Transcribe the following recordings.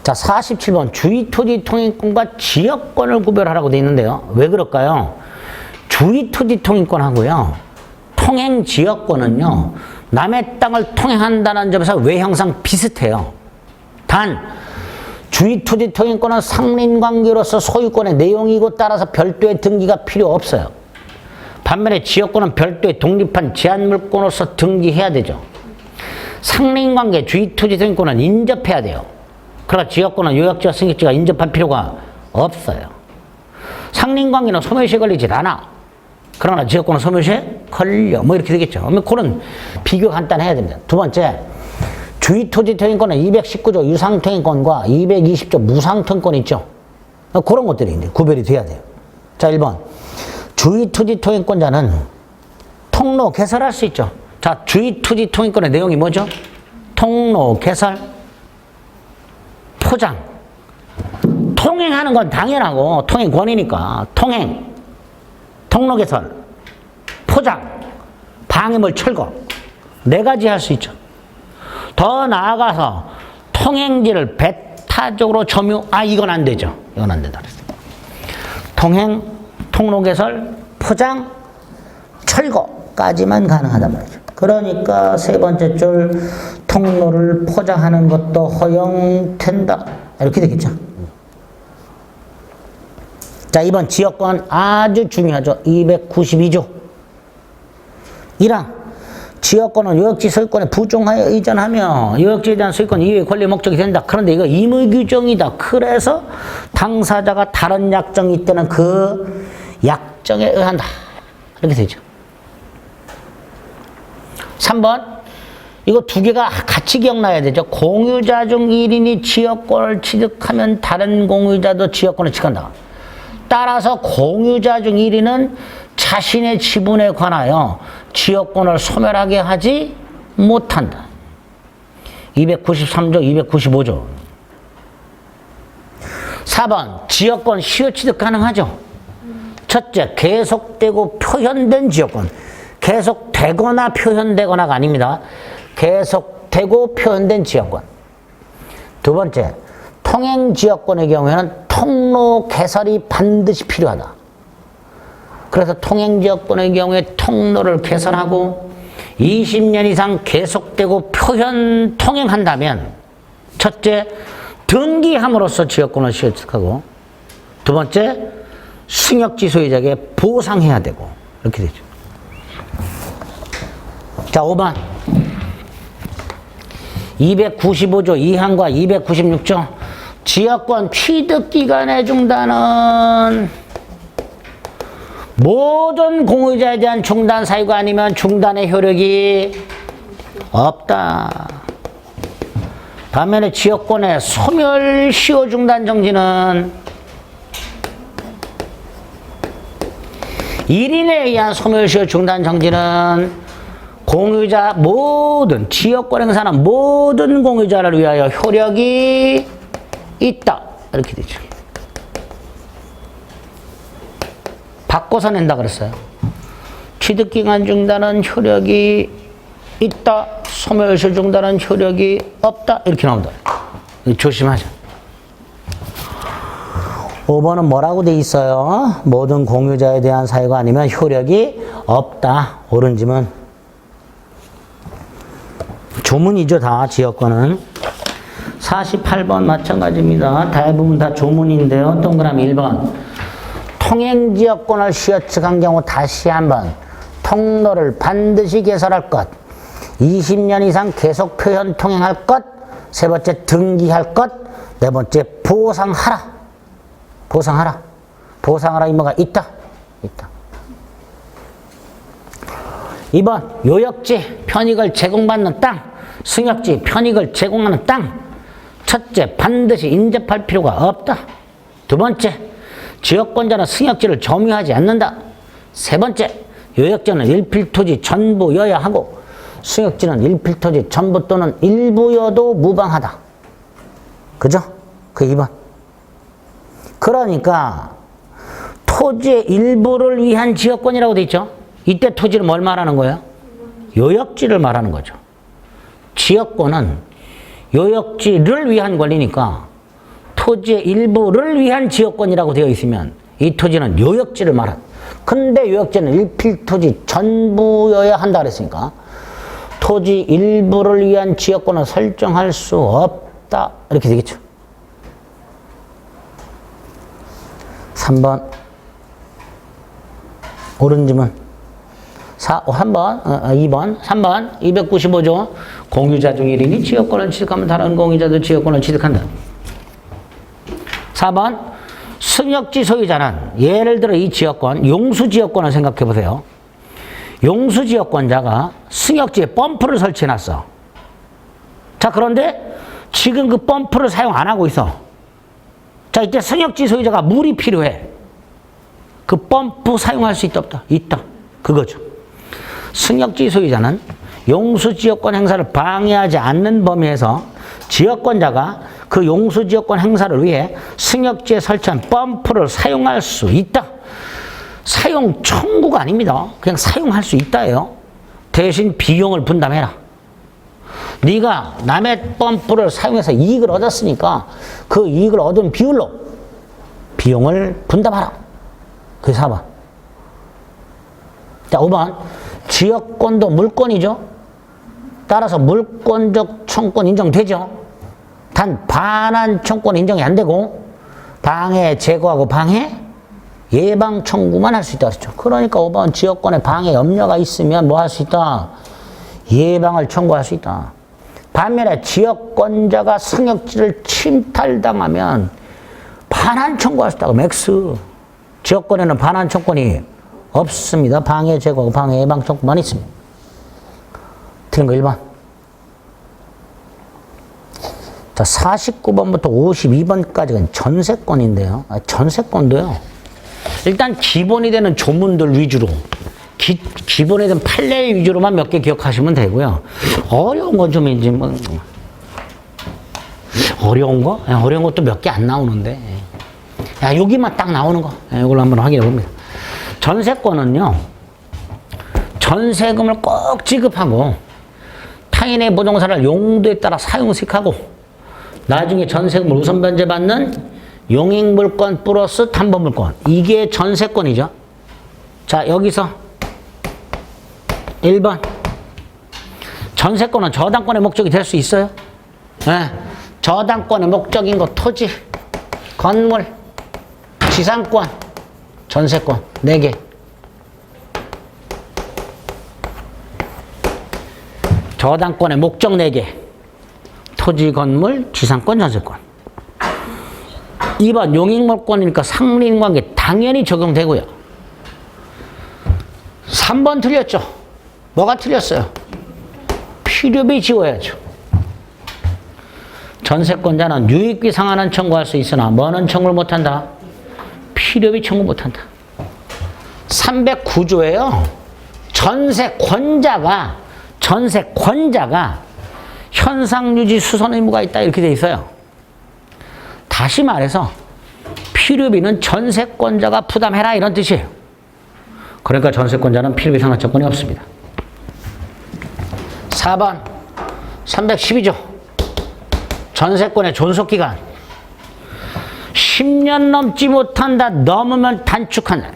자, 47번 주의토지 통행권과 지역권을 구별하라고 되어 있는데요. 왜 그럴까요? 주의토지 통행권하고요. 통행지역권은요. 남의 땅을 통행한다는 점에서 외형상 비슷해요. 단 주의토지 통행권은 상린관계로서 소유권의 내용이고 따라서 별도의 등기가 필요 없어요. 반면에 지역권은 별도의 독립한 제한물권으로서 등기해야 되죠. 상린관계 주의토지 통행권은 인접해야 돼요. 그러나 지역권은 요역지와 승격지가 인접할 필요가 없어요. 상린관계는 소멸시에 걸리질 않아. 그러나 지역권은 소멸시에 걸려. 뭐 이렇게 되겠죠. 그러면 그런 비교 간단해야 됩니다. 두 번째, 주의토지 통행권은 219조 유상통행권과 220조 무상통행권 있죠. 그런 것들이 이제 구별이 돼야 돼요. 자, 1번. 주의토지 통행권자는 통로 개설할 수 있죠. 자, 주의토지 통행권의 내용이 뭐죠? 통로 개설, 포장. 통행하는 건 당연하고 통행권이니까 통행, 통로 개설, 포장, 방해물 철거 네 가지 할 수 있죠. 더 나아가서 통행지를 배타적으로 점유, 이건 안 되죠. 이건 안 된다 그랬어요. 통행, 통로 개설, 포장, 철거까지만 가능하단 말이죠. 그러니까 세 번째 줄 통로를 포장하는 것도 허용된다. 이렇게 되겠죠. 자, 이번 지역권 아주 중요하죠. 292조. 1항. 지역권은 요역지 소유권에 부종하여 이전하며 요역지에 대한 소유권 이외의 권리 목적이 된다. 그런데 이거 의무규정이다. 그래서 당사자가 다른 약정이 있다는 그 약정에 의한다. 이렇게 되죠. 3번. 이거 두 개가 같이 기억나야 되죠. 공유자 중 1인이 지역권을 취득하면 다른 공유자도 지역권을 취득한다. 따라서 공유자 중 1인은 자신의 지분에 관하여 지역권을 소멸하게 하지 못한다. 293조, 295조. 4번, 지역권 시효 취득 가능하죠. 첫째, 계속되고 표현된 지역권. 계속되거나 표현되거나가 아닙니다. 계속되고 표현된 지역권. 두 번째, 통행지역권의 경우에는 통로 개설이 반드시 필요하다. 그래서 통행지역권의 경우에 통로를 개설하고 20년 이상 계속되고 통행한다면 첫째, 등기함으로써 지역권을 취득하고 두 번째, 승역지 소유자에게 보상해야 되고 이렇게 되죠. 자, 5번 295조 2항과 296조 지역권 취득기간의 중단은 모든 공유자에 대한 중단 사유가 아니면 중단의 효력이 없다. 반면에 지역권의 소멸시효 중단 정지는 1인에 의한 소멸시효 중단 정지는 공유자 모든 지역권 행사는 모든 공유자를 위하여 효력이 있다. 이렇게 되죠. 바꿔서 낸다 그랬어요. 취득기간 중단은 효력이 있다. 소멸시효 중단은 효력이 없다. 이렇게 나온다. 조심하자. 5번은 뭐라고 돼 있어요? 모든 공유자에 대한 사유가 아니면 효력이 없다. 오른지문. 조문이죠, 다 지역권은. 48번 마찬가지입니다. 대부분 다 조문인데요. 동그라미 1번. 통행지역권을 시효측한 경우 다시 한번 통로를 반드시 개설할 것. 20년 이상 계속 표현 통행할 것. 세 번째, 등기할 것. 네 번째, 보상하라. 보상하라. 보상하라 의무가 있다. 있다. 2번, 요역지 편익을 제공받는 땅. 승역지 편익을 제공하는 땅. 첫째, 반드시 인접할 필요가 없다. 두 번째, 지역권자는 승역지를 점유하지 않는다. 세 번째, 요역지는 일필토지 전부여야 하고 승역지는 일필토지 전부 또는 일부여도 무방하다. 그죠? 그 2번. 그러니까 토지의 일부를 위한 지역권이라고 돼 있죠. 이때 토지는 뭘 말하는 거예요? 요역지를 말하는 거죠. 지역권은 요역지를 위한 권리니까 토지의 일부를 위한 지역권이라고 되어 있으면 이 토지는 요역지를 말한. 근데 요역지는 일필토지 전부여야 한다 그랬으니까 토지 일부를 위한 지역권은 설정할 수 없다. 이렇게 되겠죠. 3번. 옳은 지문. 3번, 2번, 3번, 295조. 공유자 중 1인이 지역권을 취득하면 다른 공유자도 지역권을 취득한다. 4번, 승역지 소유자는 예를 들어 이 지역권, 용수지역권을 생각해 보세요. 용수지역권자가 승역지에 펌프를 설치해놨어. 자, 그런데 지금 그 펌프를 사용 안 하고 있어. 자, 이때 승역지 소유자가 물이 필요해. 그 펌프 사용할 수 있다, 없다? 있다. 그거죠. 승역지 소유자는 용수지역권 행사를 방해하지 않는 범위에서 지역권자가 그 용수지역권 행사를 위해 승역지에 설치한 펌프를 사용할 수 있다. 사용 청구가 아닙니다. 그냥 사용할 수 있다예요. 대신 비용을 분담해라. 네가 남의 펌프를 사용해서 이익을 얻었으니까 그 이익을 얻은 비율로 비용을 분담하라. 그게 4번. 자, 5번. 지역권도 물권이죠. 따라서 물권적 청권 인정되죠. 단 반환 청권 인정이 안 되고 방해 제거하고 방해 예방 청구만 할 수 있다 그랬죠. 그러니까 5번 지역권에 방해 염려가 있으면 뭐 할 수 있다? 예방을 청구할 수 있다. 반면에 지역권자가 승역지를 침탈당하면 반환 청구할 수 있다고 맥스. 지역권에는 반환 청구권이 없습니다. 방해 제거하고 방해 예방 청구만 있습니다. 틀린 거 1번. 자, 49번부터 52번까지는 전세권인데요. 전세권도요. 일단 기본이 되는 조문들 위주로 기본이 되는 판례 위주로만 몇 개 기억하시면 되고요. 어려운 건 좀 이제 뭐 어려운 거? 어려운 것도 몇 개 안 나오는데 야, 여기만 딱 나오는 거. 이걸로 한번 확인해 봅니다. 전세권은요. 전세금을 꼭 지급하고 타인의 부동산을 용도에 따라 사용식하고 나중에 전세금을 우선 변제받는 용익물권 플러스 담보물권. 이게 전세권이죠. 자, 여기서 1번. 전세권은 저당권의 목적이 될 수 있어요? 네. 저당권의 목적인 거 토지, 건물, 지상권, 전세권 4개. 저당권의 목적 4개. 토지, 건물, 지상권, 전세권. 2번 용익물권이니까 상린관계 당연히 적용되고요. 3번 틀렸죠. 뭐가 틀렸어요? 필요비 지워야죠. 전세권자는 유익비 상환은 청구할 수 있으나 뭐는 청구를 못한다? 필요비 청구 못한다. 309조에요. 전세권자가 현상유지 수선 의무가 있다 이렇게 돼 있어요. 다시 말해서 필요비는 전세권자가 부담해라 이런 뜻이에요. 그러니까 전세권자는 필요비 상환권이 없습니다. 4번 312조 전세권의 존속기간 10년 넘지 못한다. 넘으면 단축한다.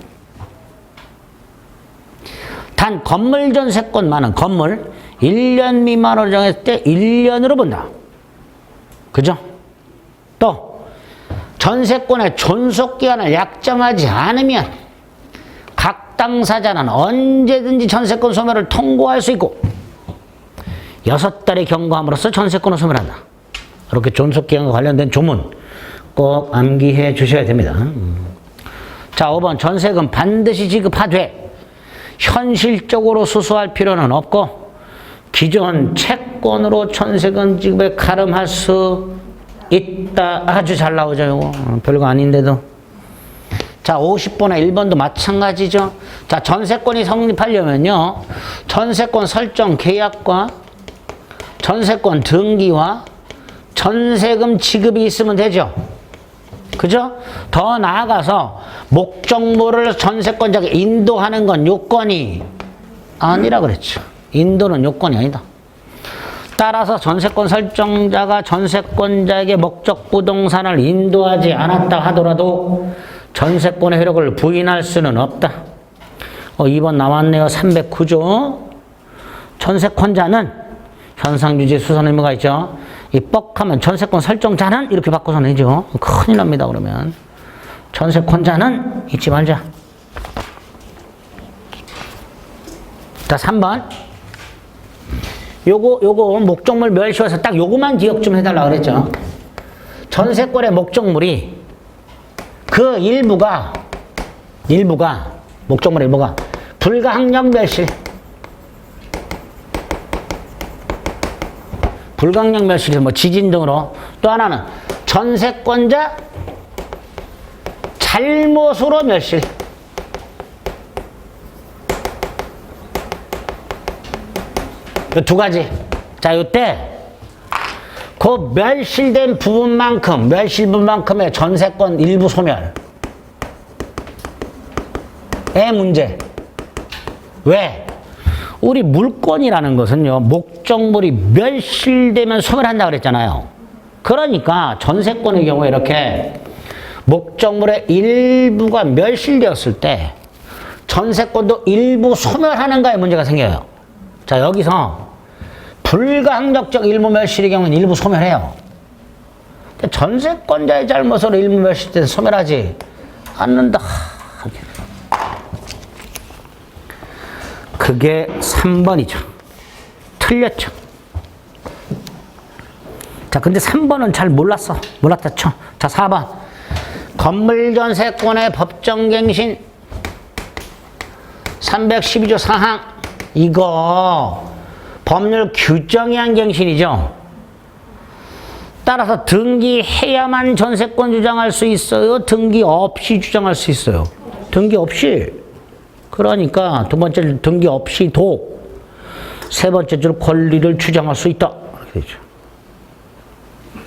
단 건물 전세권만은 건물 1년 미만으로 정했을 때 1년으로 본다. 그죠? 또 전세권의 존속기간을 약정하지 않으면 각 당사자는 언제든지 전세권 소멸을 통고할 수 있고 6달의 경고함으로써 전세권을 소멸한다. 이렇게 존속기간과 관련된 조문 꼭 암기해 주셔야 됩니다. 자, 5번 전세금 반드시 지급하되 현실적으로 수수할 필요는 없고 기존 채권으로 전세금 지급에 가름할 수 있다. 아주 잘 나오죠. 이거 별거 아닌데도. 자, 50번에 1번도 마찬가지죠. 자, 전세권이 성립하려면요. 전세권 설정 계약과 전세권 등기와 전세금 지급이 있으면 되죠. 그죠? 더 나아가서 목적물을 전세권자에게 인도하는 건 요건이 아니라 그랬죠. 인도는 요건이 아니다. 따라서 전세권 설정자가 전세권자에게 목적 부동산을 인도하지 않았다 하더라도 전세권의 효력을 부인할 수는 없다. 2번 나왔네요. 309조. 전세권자는 현상유지 수선 의무가 있죠. 이 뻑하면 전세권 설정자는 이렇게 바꿔서 내죠. 큰일 납니다. 그러면 전세권자는 잊지 말자. 자, 3번. 요거 목적물 멸시해서 딱 요거만 기억 좀 해달라 그랬죠. 전세권의 목적물이 그 일부가 목적물 일부가 불가항력 멸실, 불가항력 멸실, 뭐 지진 등으로, 또 하나는 전세권자 잘못으로 멸실. 이 두 가지. 자, 요때 그 멸실된 부분만큼, 멸실 부분만큼의 전세권 일부 소멸의 문제. 왜? 우리 물권이라는 것은요, 목적물이 멸실되면 소멸한다 그랬잖아요. 그러니까 전세권의 경우에 이렇게 목적물의 일부가 멸실되었을 때 전세권도 일부 소멸하는가에 문제가 생겨요. 자, 여기서 불가항력적 일부 멸실의 경우는 일부 소멸해요. 전세권자의 잘못으로 일부 멸실된 소멸하지 않는다. 그게 3번이죠. 틀렸죠. 자, 근데 3번은 잘 몰랐다 쳐. 자, 4번. 건물전세권의 법정갱신 312조 사항. 이거 법률 규정에 한 갱신이죠. 따라서 등기해야만 전세권 주장할 수 있어요? 등기 없이 주장할 수 있어요? 등기 없이. 그러니까 두 번째 등기 없이도 세 번째 줄 권리를 주장할 수 있다. 이렇게 되죠.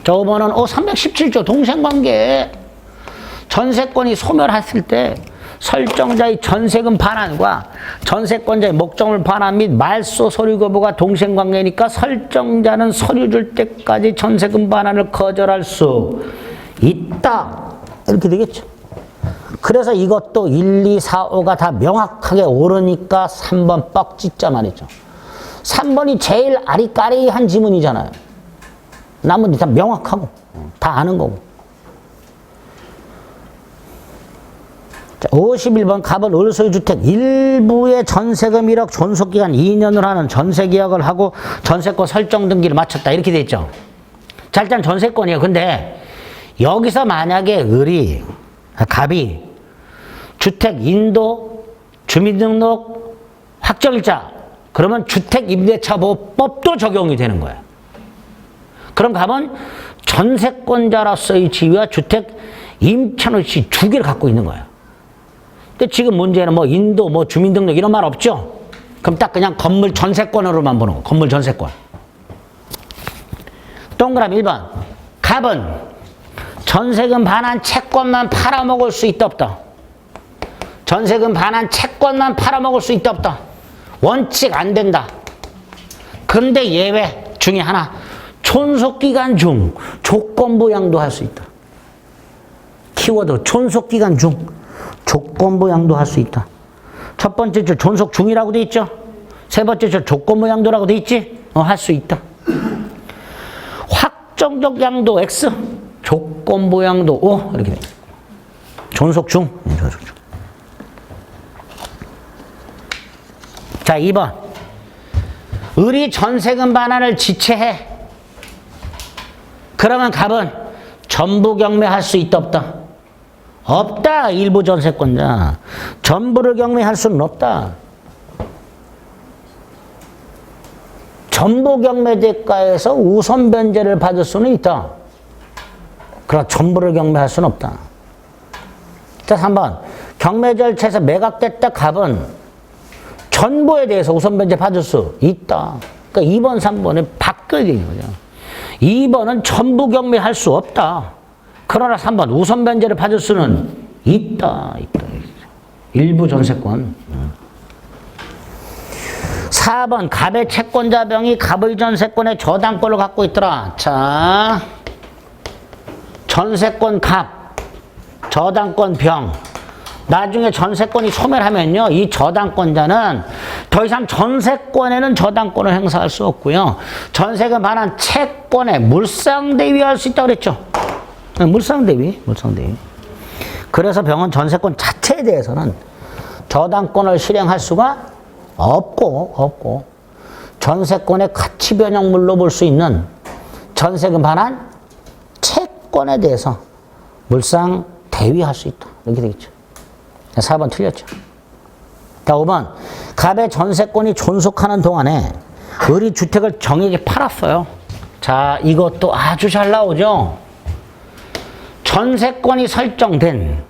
자, 5번은 317조 동생관계. 전세권이 소멸했을 때 설정자의 전세금 반환과 전세권자의 목적물 반환 및 말소 서류 거부가 동생관계니까 설정자는 서류 줄 때까지 전세금 반환을 거절할 수 있다. 이렇게 되겠죠. 그래서 이것도 1, 2, 4, 5가 다 명확하게 옳으니까 3번 뻑 찍자 말이죠. 3번이 제일 아리까리한 지문이잖아요. 나머지 다 명확하고 다 아는 거고. 자, 51번 갑은 을소유주택 일부의 전세금 1억 존속기간 2년을 하는 전세계약을 하고 전세권 설정 등기를 마쳤다. 이렇게 돼 있죠. 자, 일단 전세권이에요. 근데 여기서 만약에 갑이 주택 인도, 주민등록, 확정일자, 그러면 주택임대차보호법도 적용이 되는 거예요. 그럼 갑은 전세권자로서의 지위와 주택 임차의 지위 두 개를 갖고 있는 거예요. 근데 지금 문제는 뭐 인도, 뭐 주민등록 이런 말 없죠? 그럼 딱 그냥 건물 전세권으로만 보는 거. 건물 전세권. 동그라미 1번. 갑은 전세금 반환 채권만 팔아먹을 수 있다 없다? 전세금 반환 채권만 팔아먹을 수 있다 없다? 원칙 안 된다. 근데 예외 중에 하나. 존속기간 중 조건부양도 할 수 있다. 키워드 존속기간 중 조건부양도 할 수 있다. 첫 번째 줄 존속 중이라고 돼 있죠. 세 번째 줄 조건부양도라고 돼 있지. 할 수 있다. 확정적 양도 X, 조건부양도 O 이렇게 돼. 존속 중. 존속 중. 자, 2번. 을이 전세금 반환을 지체해. 그러면 갑은 전부 경매할 수 있다 없다? 없다. 일부 전세권자. 전부를 경매할 수는 없다. 전부 경매 대가에서 우선 변제를 받을 수는 있다. 그러나 전부를 경매할 수는 없다. 자, 3번. 경매 절차에서 매각됐다 갑은 전부에 대해서 우선 변제 받을 수 있다. 그러니까 2번, 3번에 바뀌어야 되는 거죠. 2번은 전부 경매할 수 없다. 그러나 3번 우선 변제를 받을 수는 있다. 일부 전세권. 4번 갑의 채권자 병이 갑의 전세권의 저당권을 갖고 있더라. 자, 전세권 갑, 저당권 병. 나중에 전세권이 소멸하면요, 이 저당권자는 더 이상 전세권에는 저당권을 행사할 수 없고요. 전세가 반한 채권에 물상대위할 수 있다고 그랬죠. 물상대위. 그래서 병은 전세권 자체에 대해서는 저당권을 실행할 수가 없고 전세권의 가치 변형물로 볼 수 있는 전세금 반환 채권에 대해서 물상 대위할 수 있다. 이렇게 되겠죠. 4번 틀렸죠. 자, 5번 갑의 전세권이 존속하는 동안에 을이 주택을 정에게 팔았어요. 자, 이것도 아주 잘 나오죠. 전세권이 설정된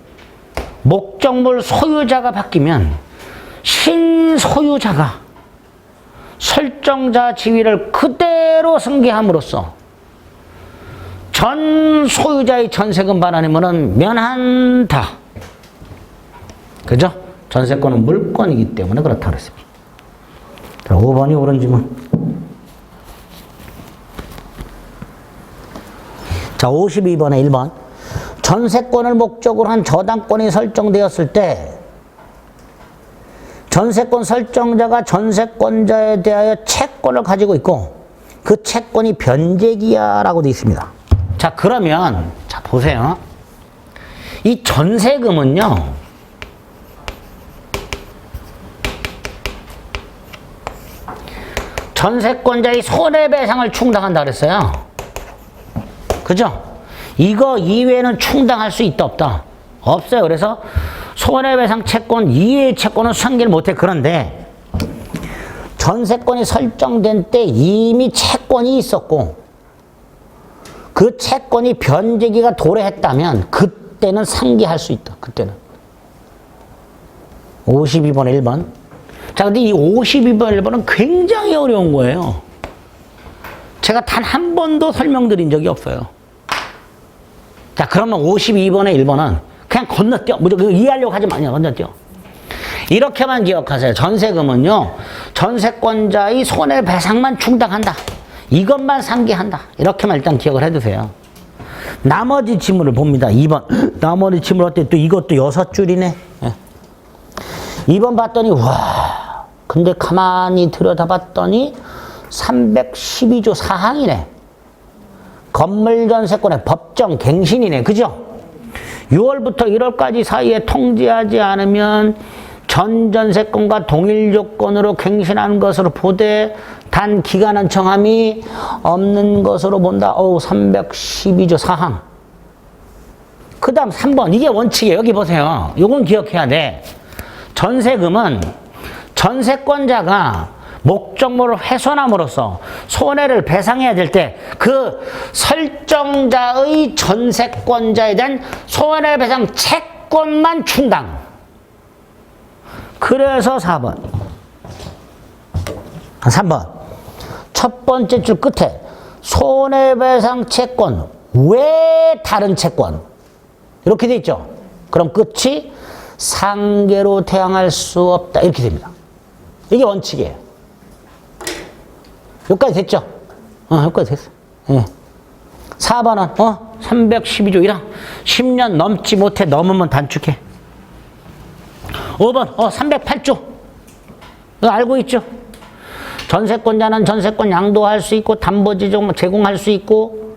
목적물 소유자가 바뀌면 신소유자가 설정자 지위를 그대로 승계함으로써 전 소유자의 전세금 반환이면은 면한다. 그죠? 전세권은 물권이기 때문에 그렇다 그랬습니다. 자, 5번이 옳은 지문. 자, 52번에 1번. 전세권을 목적으로 한 저당권이 설정되었을 때 전세권 설정자가 전세권자에 대하여 채권을 가지고 있고 그 채권이 변제기야라고 되어 있습니다. 자, 그러면 자 보세요. 이 전세금은요, 전세권자의 손해배상을 충당한다 그랬어요. 그죠? 이거 이외에는 충당할 수 있다 없다? 없어요. 그래서 손해배상 채권 이외의 채권은 상기를 못해. 그런데 전세권이 설정된 때 이미 채권이 있었고 그 채권이 변제기가 도래했다면 그때는 상기할 수 있다. 그때는. 52번에 1번. 자, 근데 이 52번 1번은 굉장히 어려운 거예요. 제가 단 한 번도 설명드린 적이 없어요. 자, 그러면 52번에 1번은 그냥 건너뛰어. 무조건 이해하려고 하지 마요. 건너뛰어. 이렇게만 기억하세요. 전세금은요, 전세권자의 손해배상만 충당한다. 이것만 상기한다. 이렇게만 일단 기억을 해두세요. 나머지 지문을 봅니다. 2번. 나머지 지문 어때? 또 이것도 6줄이네. 2번 봤더니, 와, 근데 가만히 들여다봤더니 312조 4항이네. 건물전세권의 법정 갱신이네. 그죠? 6월부터 1월까지 사이에 통지하지 않으면 전전세권과 동일 조건으로 갱신한 것으로 보되 단 기간은 정함이 없는 것으로 본다. 312조 4항. 그 다음 3번. 이게 원칙이에요. 여기 보세요. 요건 기억해야 돼. 전세금은 전세권자가 목적물을 훼손함으로써 손해를 배상해야 될 때 그 설정자의 전세권자에 대한 손해배상 채권만 충당. 그래서 4번. 3번. 첫 번째 줄 끝에 손해배상 채권 외 다른 채권 이렇게 돼 있죠. 그럼 끝이 상계로 대항할 수 없다. 이렇게 됩니다. 이게 원칙이에요. 여기까지 됐죠? 여기까지 됐어. 예. 4번은 312조 1항 10년 넘지 못해. 넘으면 단축해. 5번 308조 이거 알고 있죠? 전세권자는 전세권 양도할 수 있고 담보지정 제공할 수 있고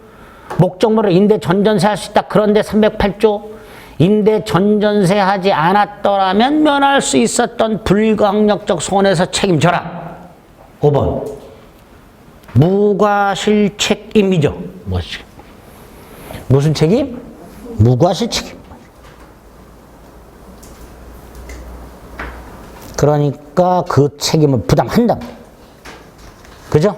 목적물을 임대 전전세 할 수 있다. 그런데 308조 임대 전전세 하지 않았더라면 면할 수 있었던 불가항력적 손해에서 책임져라. 5번 무과실책임이죠. 무슨 책임? 무과실책임. 그러니까 그 책임을 부담한다. 그죠?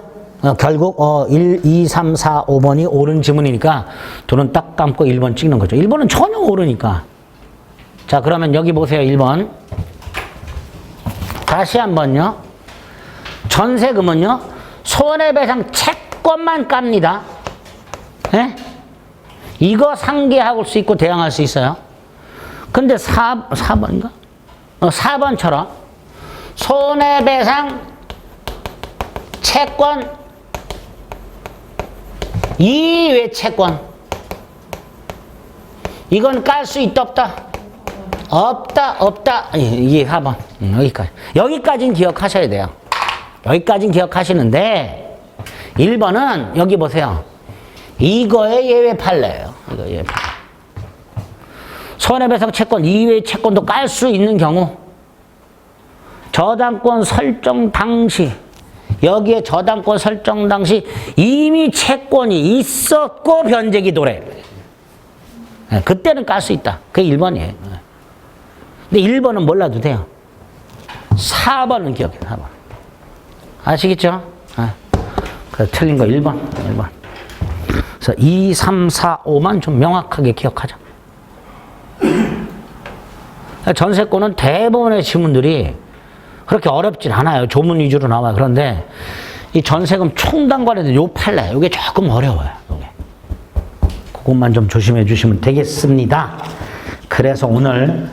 결국 1, 2, 3, 4, 5번이 옳은 지문이니까 눈은 딱 감고 1번 찍는 거죠. 1번은 전혀 옳으니까. 자, 그러면 여기 보세요. 1번. 다시 한번요. 전세금은요. 손해배상 채권만 깝니다. 예? 이거 상계할 수 있고 대항할 수 있어요. 근데 4번인가? 4번처럼 손해배상 채권, 이외 채권. 이건 깔 수 있다, 없다? 없다. 이게 4번. 여기까지. 여기까지는 기억하셔야 돼요. 여기까지는 기억하시는데, 1번은 여기 보세요. 이거의 예외 판례예요. 이거 예외 판례. 손해배상 채권 이외의 채권도 깔 수 있는 경우, 저당권 설정 당시, 여기에 저당권 설정 당시 이미 채권이 있었고 변제기 도래. 그때는 깔 수 있다. 그게 1번이에요. 근데 1번은 몰라도 돼요. 4번은 기억해요. 4번. 아시겠죠? 그래서 틀린 거 1번. 그래서 2, 3, 4, 5만 좀 명확하게 기억하자. 전세권은 대부분의 지문들이 그렇게 어렵진 않아요. 조문 위주로 나와요. 그런데 이 전세금 총당관에 요 판례, 요게 조금 어려워요. 요게. 그것만 좀 조심해 주시면 되겠습니다. 그래서 오늘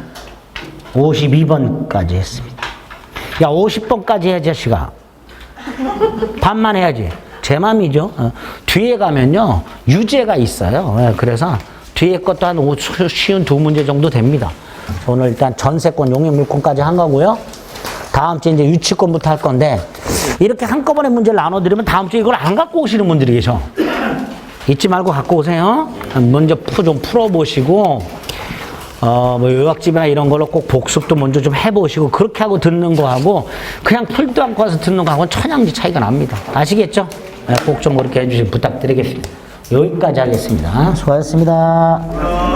52번까지 했습니다. 야, 50번까지 해야지, 자식아. 반만 해야지. 제 맘이죠. 뒤에 가면요, 유죄가 있어요. 그래서 뒤에 것도 한 쉬운 2문제 정도 됩니다. 오늘 일단 전세권, 용익물권까지 한 거고요. 다음 주에 이제 유치권부터 할 건데, 이렇게 한꺼번에 문제를 나눠드리면 다음 주에 이걸 안 갖고 오시는 분들이 계셔. 잊지 말고 갖고 오세요. 먼저 좀 풀어보시고, 뭐 요약집이나 이런 걸로 꼭 복습도 먼저 좀 해보시고, 그렇게 하고 듣는 거하고, 그냥 풀도 않고 와서 듣는 거하고는 천양지 차이가 납니다. 아시겠죠? 꼭 좀 그렇게 해주시기 부탁드리겠습니다. 여기까지 하겠습니다. 수고하셨습니다.